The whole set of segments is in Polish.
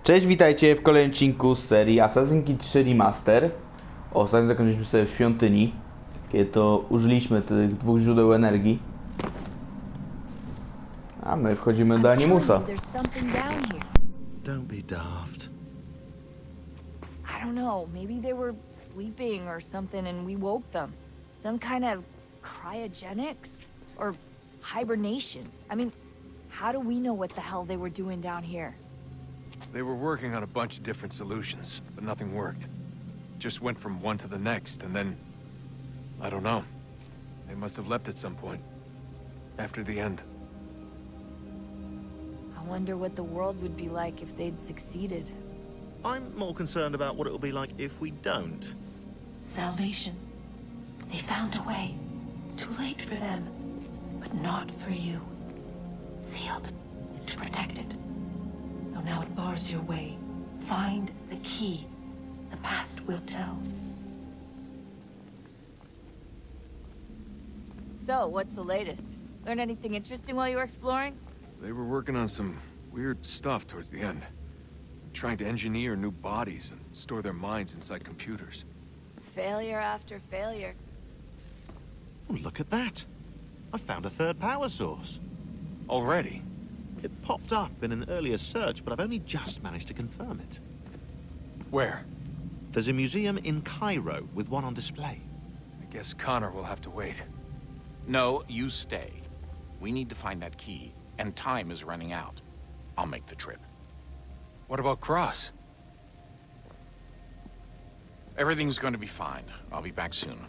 Cześć, witajcie w kolejnym odcinku z serii Assassin's Creed 3 Remaster. Ostatnio zakończyliśmy sobie w świątyni, kiedy to użyliśmy tych dwóch źródeł energii. A my wchodzimy do Animusa. Don't be daft. I don't know, maybe they were sleeping or something and we woke them. Some kind of cryogenics? Or hibernation. I mean, how do we know what the hell they were doing down here? They were working on a bunch of different solutions, but nothing worked. Just went from one to the next, and then... I don't know. They must have left at some point. After the end. I wonder what the world would be like if they'd succeeded. I'm more concerned about what it'll be like if we don't. Salvation. They found a way. Too late for them, but not for you. Sealed to protect it. Though now it bars your way. Find the key. The past will tell. So, what's the latest? Learn anything interesting while you were exploring? They were working on some weird stuff towards the end. Trying to engineer new bodies and store their minds inside computers. Failure after failure. Oh, look at that. I found a third power source. Already? It popped up in an earlier search, but I've only just managed to confirm it. Where? There's a museum in Cairo with one on display. I guess Connor will have to wait. No, you stay. We need to find that key, and time is running out. I'll make the trip. What about Cross? Everything's going to be fine. I'll be back soon.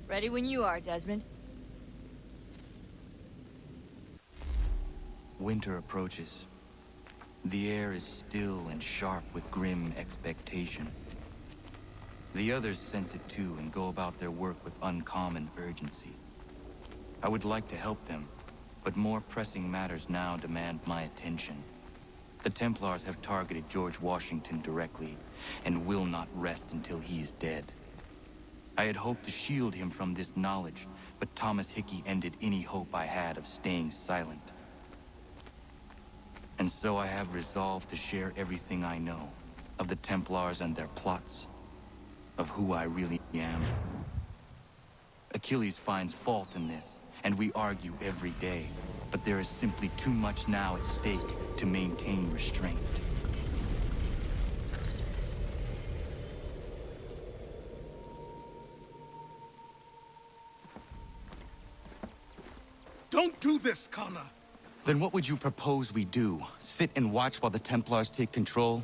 Ready when you are, Desmond. Winter approaches. The air is still and sharp with grim expectation. The others sense it too and go about their work with uncommon urgency. I would like to help them, but more pressing matters now demand my attention. The Templars have targeted George Washington directly, and will not rest until he is dead. I had hoped to shield him from this knowledge, but Thomas Hickey ended any hope I had of staying silent. And so I have resolved to share everything I know, of the Templars and their plots, of who I really am. Achilles finds fault in this, and we argue every day, but there is simply too much now at stake to maintain restraint. Don't do this, Connor! Then what would you propose we do? Sit and watch while the Templars take control?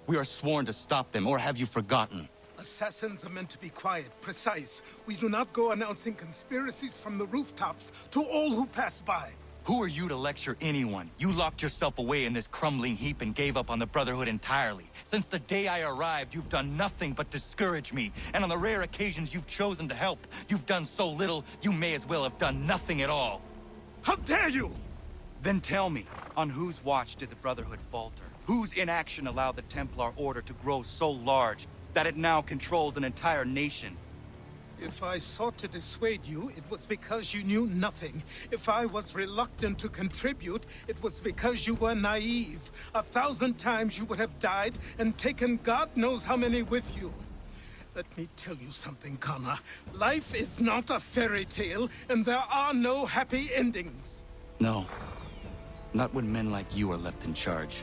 We are sworn to stop them, or have you forgotten? Assassins are meant to be quiet, precise. We do not go announcing conspiracies from the rooftops to all who pass by. Who are you to lecture anyone? You locked yourself away in this crumbling heap and gave up on the Brotherhood entirely. Since the day I arrived, you've done nothing but discourage me. And on the rare occasions you've chosen to help, you've done so little, you may as well have done nothing at all. How dare you! Then tell me, on whose watch did the Brotherhood falter? Whose inaction allowed the Templar Order to grow so large that it now controls an entire nation? If I sought to dissuade you, it was because you knew nothing. If I was reluctant to contribute, it was because you were naive. 1,000 times you would have died and taken God knows how many with you. Let me tell you something, Connor. Life is not a fairy tale, and there are no happy endings. No. Not when men like you are left in charge.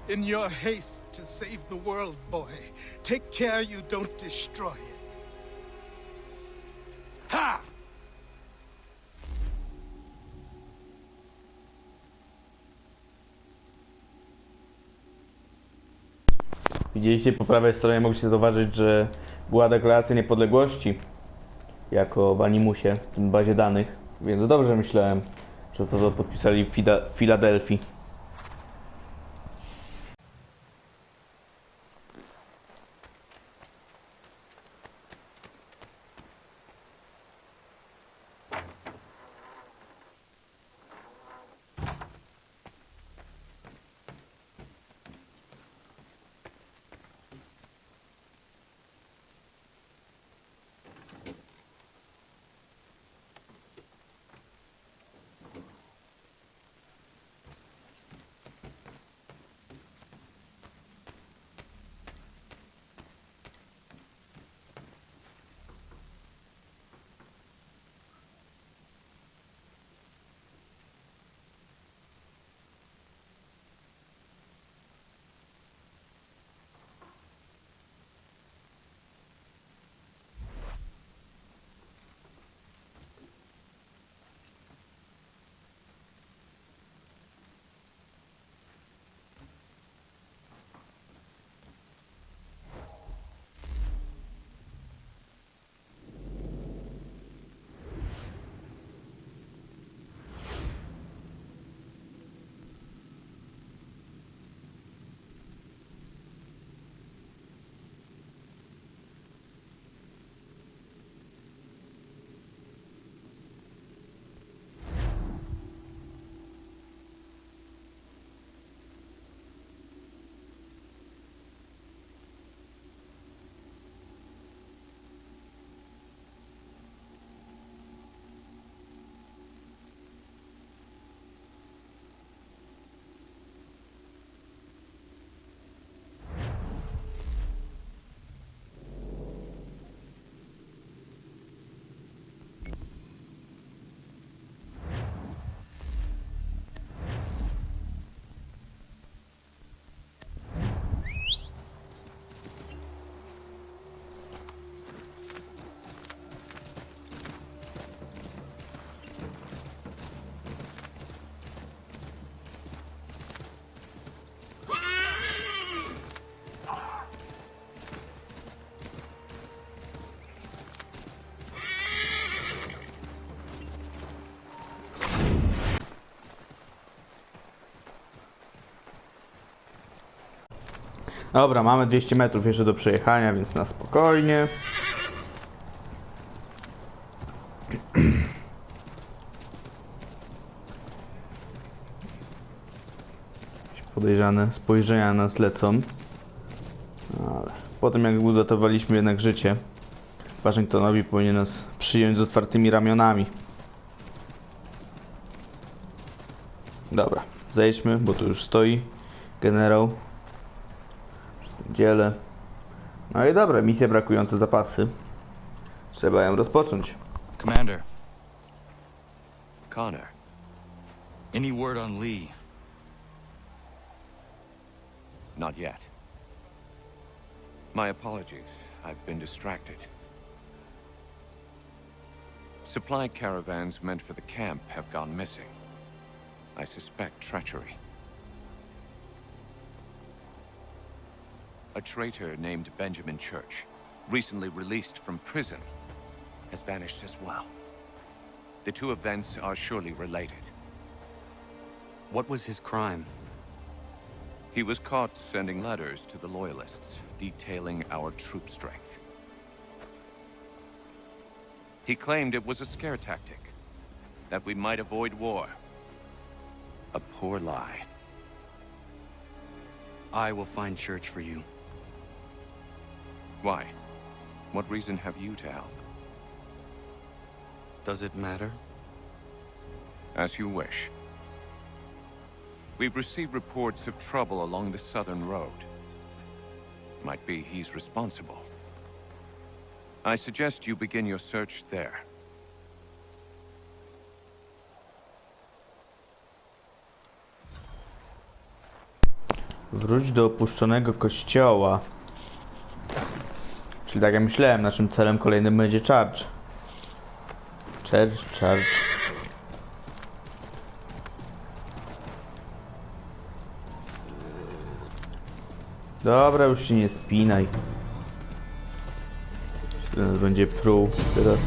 In your haste to save the world, boy, take care you don't destroy it. Ha! Widzieliście po prawej stronie, mogliście zauważyć, że była deklaracja niepodległości jako w Animusie, w tym bazie danych, więc dobrze myślałem, że to podpisali w Filadelfii. Dobra, mamy 200 metrów jeszcze do przejechania, więc na spokojnie. Podejrzane spojrzenia na nas lecą. Ale potem jak uratowaliśmy jednak życie, Waszyngtonowi powinien nas przyjąć z otwartymi ramionami. Dobra, zejdźmy, bo tu już stoi generał. Przy tym dziele. No i dobra, misja brakujące zapasy. Trzeba ją rozpocząć. Commander, Connor. any word on Lee? Not yet. My apologies. I've been distracted. Supply caravans meant for the camp have gone missing. I suspect treachery. A traitor named Benjamin Church, recently released from prison, has vanished as well. The two events are surely related. What was his crime? He was caught sending letters to the Loyalists, detailing our troop strength. He claimed it was a scare tactic, that we might avoid war. A poor lie. I will find Church for you. Why? What reason have you to help? Does it matter? As you wish. We've received reports of trouble along the southern road. Might be he's responsible. I suggest you begin your search there. Wróć do opuszczonego kościoła. Czyli tak jak myślałem, naszym celem kolejnym będzie Charge. Charge. Dobra, już się nie spinaj. Teraz będzie pruł teraz.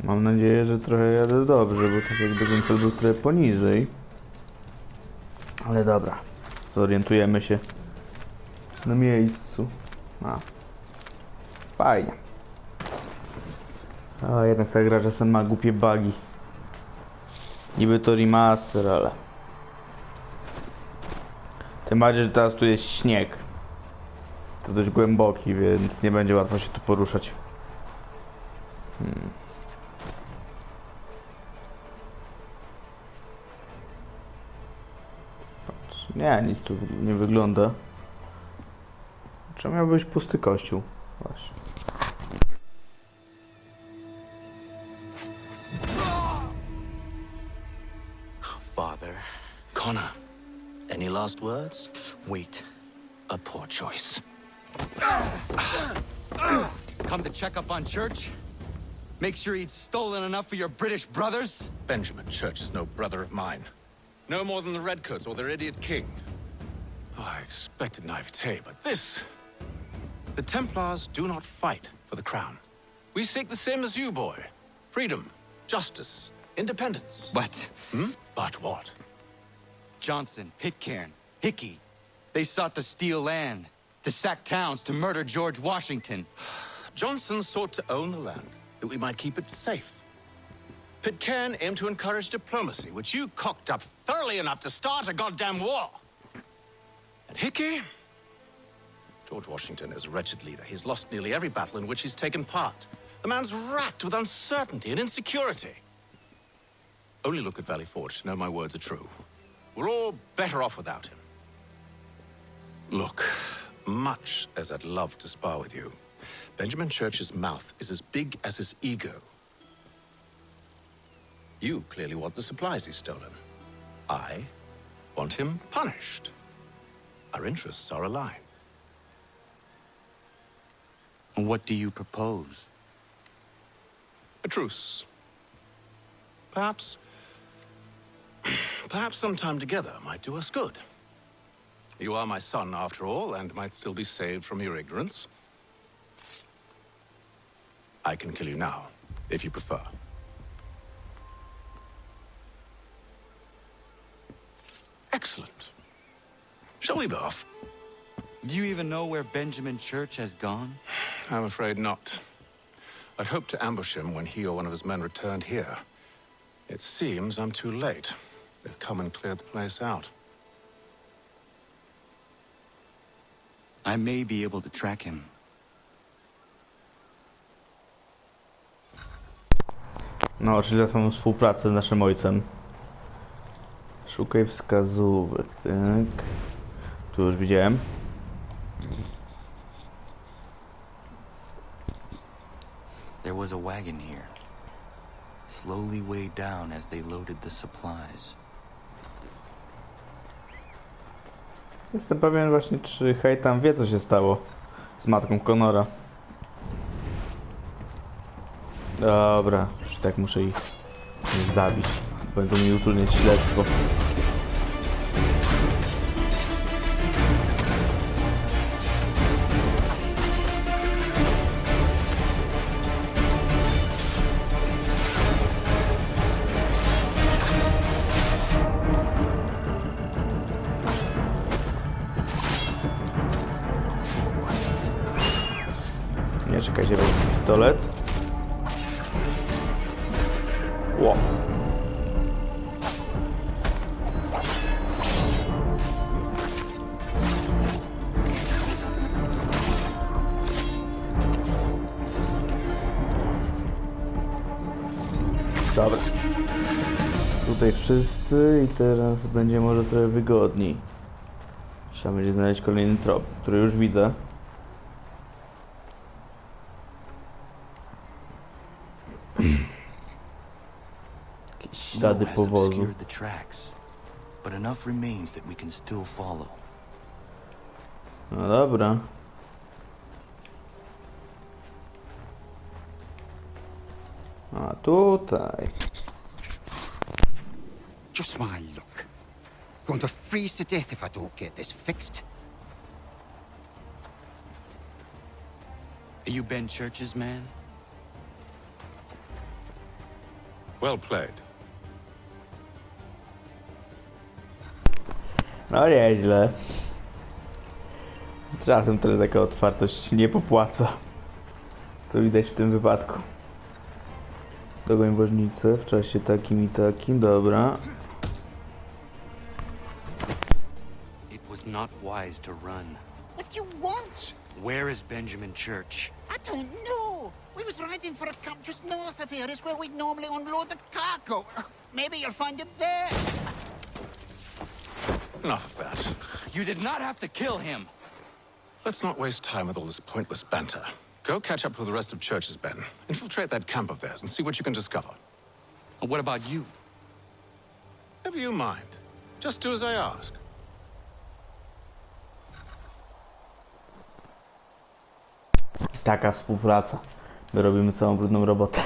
Mam nadzieję, że trochę jadę dobrze, bo tak jakby ten cel był trochę poniżej. Ale dobra, zorientujemy się na miejscu. A. Fajnie. A jednak ta gra czasem ma głupie bugi. Niby to remaster, ale... Tym bardziej, że teraz tu jest śnieg. To dość głęboki, więc nie będzie łatwo się tu poruszać. Nie, nic tu nie wygląda. Czemu miał być pusty kościół? Właśnie. Father. Connor, any last words? Wait. A poor choice. Come to check up on Church? Make sure he'd stolen enough for your British brothers? Benjamin Church is no brother of mine. No more than the Redcoats or their idiot king. Oh, I expected naivete, but this... The Templars do not fight for the crown. We seek the same as you, boy. Freedom, justice, independence. But But what? Johnson, Pitcairn, Hickey, they sought to steal land, to sack towns, to murder George Washington. Johnson sought to own the land, that we might keep it safe. Pitcairn aimed to encourage diplomacy, which you cocked up thoroughly enough to start a goddamn war. And Hickey? George Washington is a wretched leader. He's lost nearly every battle in which he's taken part. The man's racked with uncertainty and insecurity. Only look at Valley Forge to know my words are true. We're all better off without him. Look, much as I'd love to spar with you, Benjamin Church's mouth is as big as his ego. You clearly want the supplies he's stolen. I want him punished. Our interests are aligned. What do you propose? A truce. Perhaps some time together might do us good. You are my son, after all, and might still be saved from your ignorance. I can kill you now, if you prefer. Excellent. Shall we be off? Do you even know where Benjamin Church has gone? I'm afraid not. I'd hoped to ambush him when he or one of his men returned here. It seems I'm too late. They've come and cleared the place out. I may be able to track him. No, czyli teraz mamy współpracę z naszym ojcem. Szukaj wskazówek, tak. Tu już widziałem. There was a wagon here. Slowly weighed down as they loaded the supplies. Jestem pewien właśnie, czy Haytham wie, co się stało z matką Conora. Dobra, już tak muszę ich zabić. Będą mi utrudniać śledztwo. Nie, czekajcie, weź pistolet. Ło. Dobra. Tutaj wszyscy i teraz będzie może trochę wygodniej. Trzeba będzie znaleźć kolejny trop, który już widzę. Jakieś ślady powozu. No dobra. A tutaj. Just my luck. Going to freeze to death if I don't get this fixed. Are you Ben Church's man? Well played. No nieźle. Czasem tyle taka otwartość nie popłaca. To widać w tym wypadku. Dogoń woźnicę w czasie takim i takim, dobra. It was not wise to run. What do you want? Where is Benjamin Church? I don't know. We was riding for a camp just north of here. Is where we'd normally unload the cargo. Maybe you'll find him there. Enough of that. You did not have to kill him. Let's not waste time with all this pointless banter. Go catch up with the rest of Church's men. Infiltrate that camp of theirs and see what you can discover. And what about you? Never you mind. Just do as I ask. Taka współpraca. My robimy całą brudną robotę.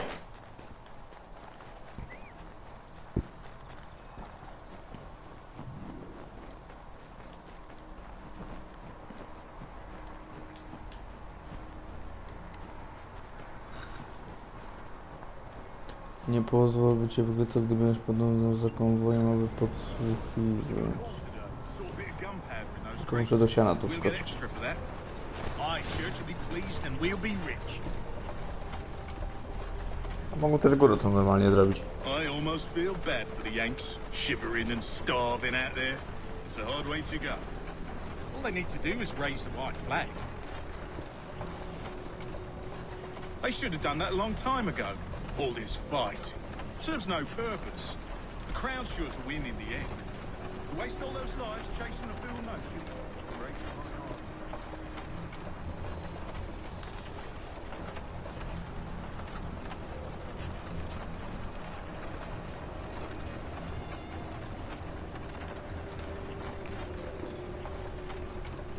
Nie pozwól, by cię wygryto, gdy będziesz podążał za konwojem, aby podsłuchiwać. Tylko muszę do siana tu wskoczyć. A mogą też górę to normalnie zrobić. I almost feel bad for the Yanks, shivering and starving out there. It's a hard way to go. All they need to do is raise the white flag. They should have done that a long time ago. All this fight serves no purpose. The crowd's sure to win in the end. To waste all those lives chasing a fool notion.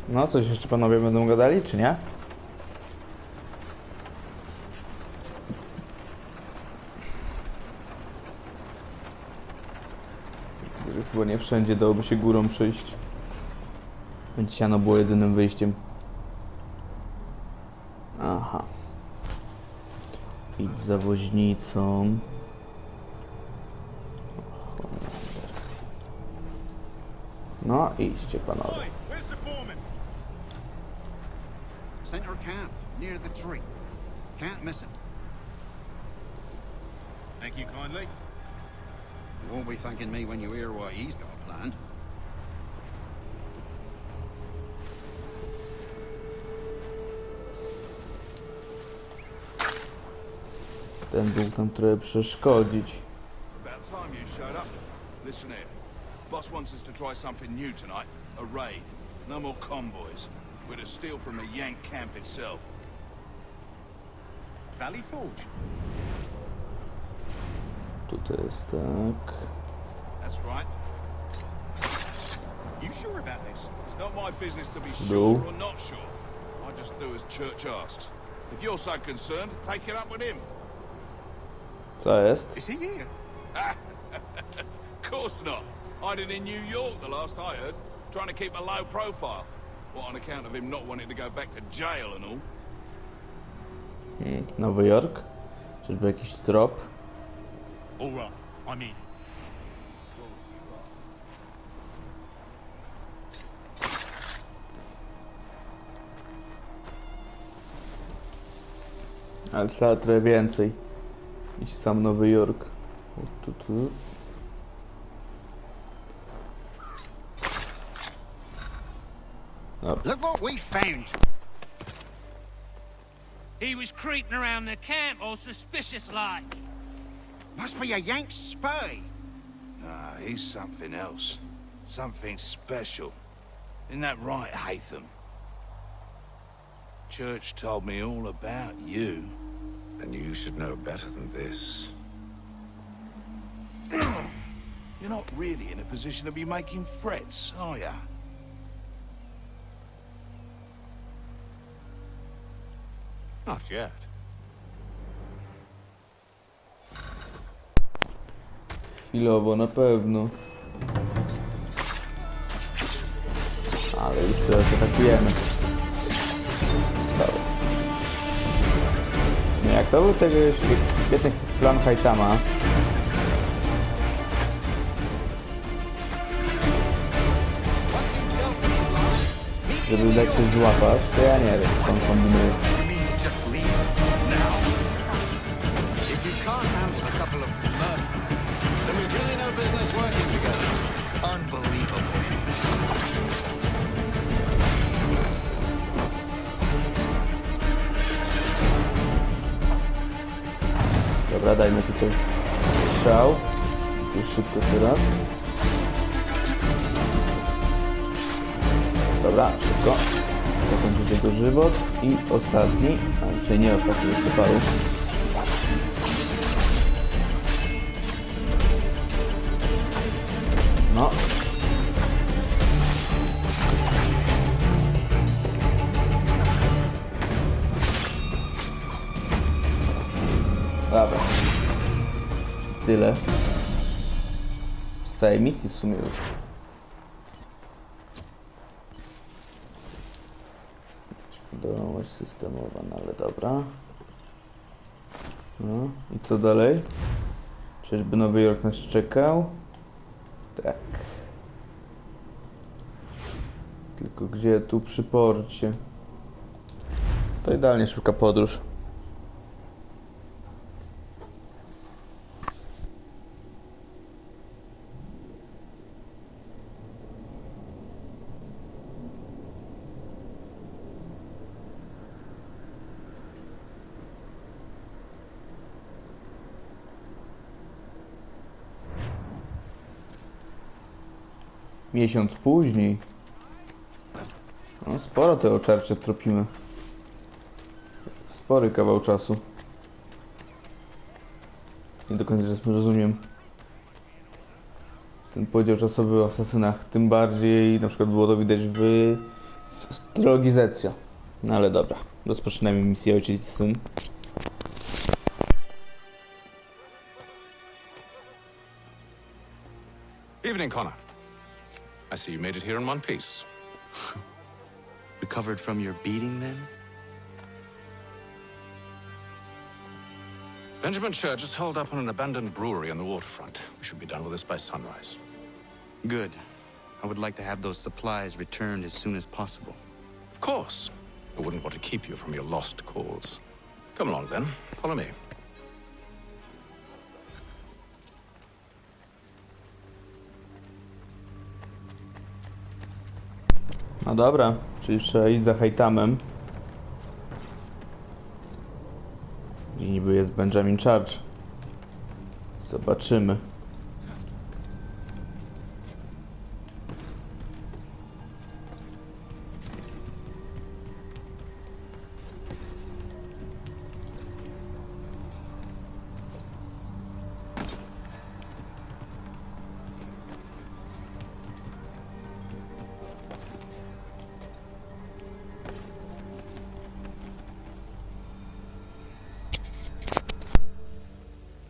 No, coś jeszcze panowie będą gadali, czy nie? Nie wszędzie dałoby się górą przyjść. Więc siano było jedynym wyjściem. Aha. Idź za woźnicą. No idźcie panowie. Where's the foreman? Center camp, near the tree. Can't miss him. Thank you kindly. You won't be thanking me when you hear what he's got planned. Ten był tam trochę przeszkodzić. About time you showed up. Listen here. Boss wants us to try something new tonight. A raid. No more convoys. We're to steal from the Yank camp itself. Valley Forge? Tutaj jest tak. That's right. You sure about this? It's not my business to be No. sure or not sure. I just do as Church asks. If you're so concerned, take it up with him. Co jest? Is he here? Of course not. Hiding in New York, the last I heard. Trying to keep a low profile. What, on account of him not wanting to go back to jail and all? Nowy Jork? Czyżby jakiś trop? All right, I'm in. Ale trzeba trochę więcej niż sam Nowy Jork. Tu. Dobra. Look what we found. He was creeping around the camp all suspicious like. Must be a Yank spy. Ah, he's something else. Something special. Isn't that right, Hatham? Church told me all about you. And you should know better than this. You're not really in a position to be making threats, are ya? Not yet. Chwilowo na pewno. Ale już teraz atakujemy. Dobra. No jak to był tego świetny plan Haitama. Żeby dać się złapać, to ja nie wiem, co on kombinuje. If you can't handle a couple of mercenaries, then we've really no business working together. Unbelievable. Dobra, dajmy tutaj strzał. Już szybko teraz. Dobra, szybko. Zakończy tego żywot. I ostatni, a dzisiaj nie ostatni, jeszcze paru. No. Dobra. Tyle. Z całej misji w sumie już. Wiadomość systemowa, no ale dobra. No i co dalej? Czyżby Nowy Jork nas czekał? Tak. Tylko gdzie tu przy porcie? To idealnie szybka podróż. Miesiąc później. No, sporo te oczarcze tropimy. Spory kawał czasu. Nie do końca rozumiem ten podział czasowy o asasynach. Tym bardziej na przykład było to widać w trylogii Ezio. No ale dobra. Rozpoczynamy misję Ojciec i Syn. Evening, Connor. I see you made it here in one piece. Recovered from your beating, then? Benjamin Church is holed up on an abandoned brewery on the waterfront. We should be done with this by sunrise. Good. I would like to have those supplies returned as soon as possible. Of course. I wouldn't want to keep you from your lost cause. Come along, then. Follow me. No dobra, czyli trzeba iść za Hajtamem. Gdzie niby jest Benjamin Church. Zobaczymy.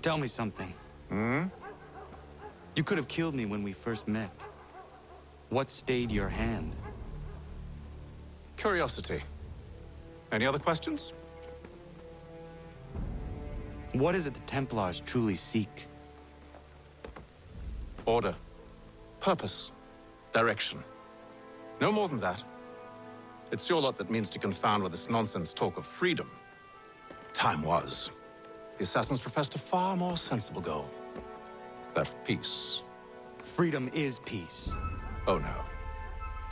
Tell me something. You could have killed me when we first met. What stayed your hand? Curiosity. Any other questions? What is it the Templars truly seek? Order. Purpose. Direction. No more than that. It's your lot that means to confound with this nonsense talk of freedom. Time was. The assassins professed a far more sensible goal. That of peace. Freedom is peace. Oh no.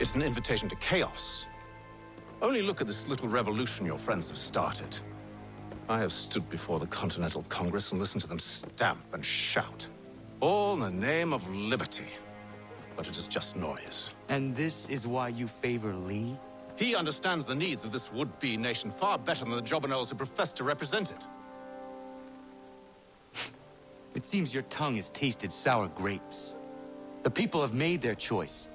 It's an invitation to chaos. Only look at this little revolution your friends have started. I have stood before the Continental Congress and listened to them stamp and shout. All in the name of liberty. But it is just noise. And this is why you favor Lee? He understands the needs of this would-be nation far better than the jobberknolls who profess to represent it. It seems your tongue has tasted sour grapes. The people have made their choice,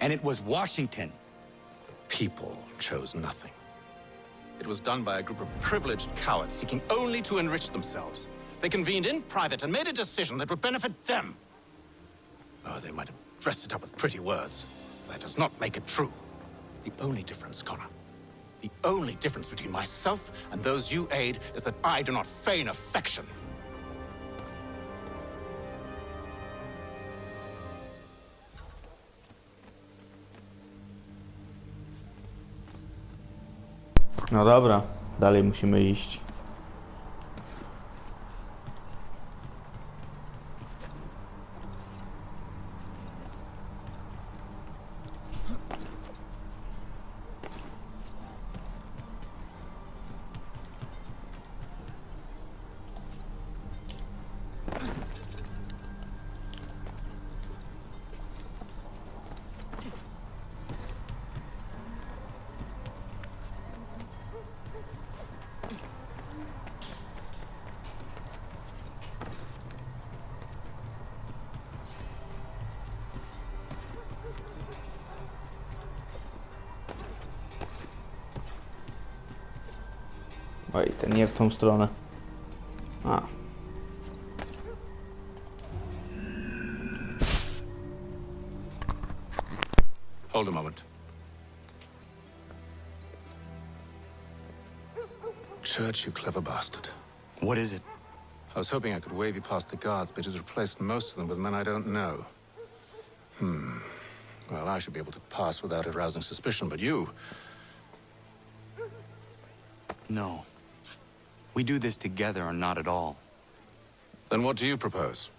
and it was Washington. The people chose nothing. It was done by a group of privileged cowards seeking only to enrich themselves. They convened in private and made a decision that would benefit them. Oh, they might have dressed it up with pretty words. But that does not make it true. The only difference, Connor, the only difference between myself and those you aid is that I do not feign affection. No dobra, dalej musimy iść. Oj, ten nie w tą stronę. A. Hold a moment. Church, you clever bastard. What is it? I was hoping I could wave you past the guards, but he's replaced most of them with men I don't know. Well, I should be able to pass without arousing suspicion, but you... No. We do this together or not at all. Then what do you propose?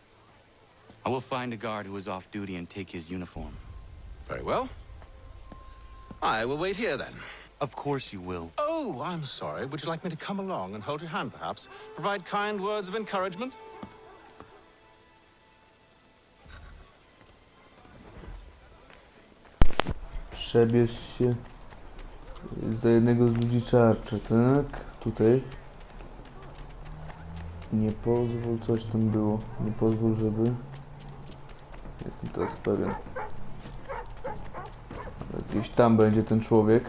I will find a guard who is off duty and take his uniform. Very well. I will wait here, then. Of course you will. Oh, I'm sorry. Would you like me to come along and hold your hand, perhaps? Provide kind words of encouragement? Przebierz się za jednego z ludzi czarcza, tak? Tutaj. Nie pozwól, coś tam było. Nie pozwól, żeby... Jestem teraz pewien. Ale gdzieś tam będzie ten człowiek.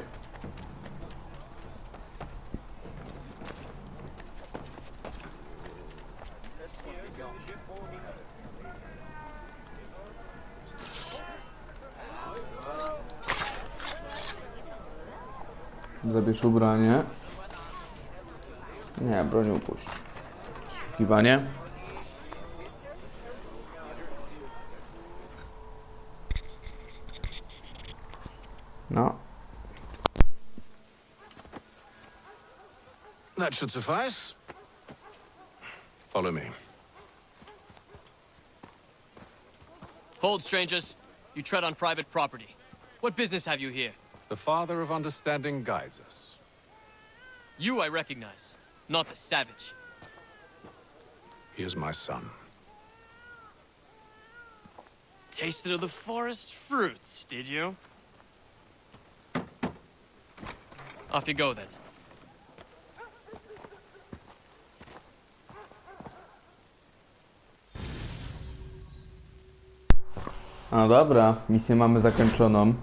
Zabierz ubranie. Nie, broń upuść. Przeszukiwanie. No. That should suffice. Follow me. Hold, strangers. You tread on private property. What business have you here? The Father of Understanding guides us. You I recognize, not the savage. He is my son. Tasted of the forest fruits, did you? Off you go, then. No dobra, misję mamy zakończoną.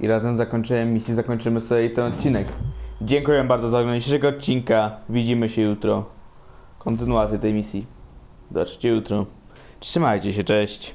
I razem z zakończeniem misji zakończymy sobie ten odcinek. Dziękuję bardzo za oglądanie dzisiejszego odcinka. Widzimy się jutro. Kontynuację tej misji. Zobaczcie jutro. Trzymajcie się, cześć.